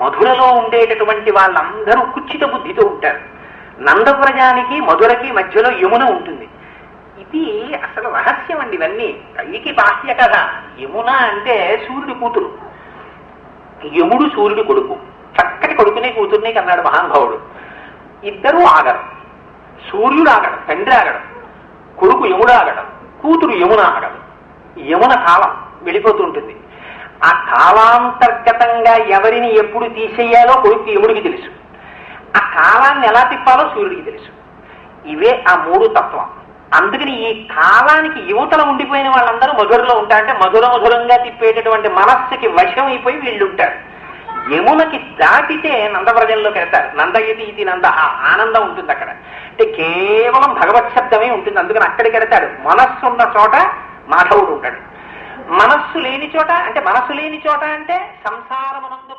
మధురలో ఉండేటటువంటి వాళ్ళందరూ కుచ్చిత బుద్ధితో ఉంటారు. నందవ్రజానికి మధురకి మధ్యలో యమున ఉంటుంది. ఇది అసలు రహస్యం అండి. ఇవన్నీ పైకి బాహ్య కథ. యమున అంటే సూర్యుడి కూతురు, యముడు సూర్యుడి కొడుకు. చక్కటి కొడుకునే కూతుర్నే కన్నాడు మహానుభావుడు. ఇద్దరూ ఆగడం. సూర్యుడు ఆగడం, తండ్రి ఆగడం, కొడుకు యముడు ఆగడం, కూతురు యమున ఆగడం. యమున కాలం వెళ్ళిపోతూ ఉంటుంది. ఆ కాలాంతర్గతంగా ఎవరిని ఎప్పుడు తీసేయాలో కొడుకు యముడికి తెలుసు. ఆ కాలాన్ని ఎలా తిప్పాలో సూర్యుడికి తెలుసు. ఇవే ఆ మూడు తత్వం. అందుకని ఈ కాలానికి యువతల ఉండిపోయిన వాళ్ళందరూ మధురలో ఉంటారంటే మధురంగా తిప్పేటటువంటి మనస్సుకి వశం అయిపోయి వీళ్ళు ఉంటారు. యమునకి దాటితే నందవ్రజంలోకి వెళ్తారు. నందయతి ఇది నంద, ఆనందం ఉంటుంది అక్కడ. అంటే కేవలం భగవత్ శబ్దమే ఉంటుంది. అందుకని అక్కడికి వెళ్తాడు. మనస్సు ఉన్న చోట మాధవుడు ఉంటాడు. మనస్సు లేని చోట అంటే సంసారమునందు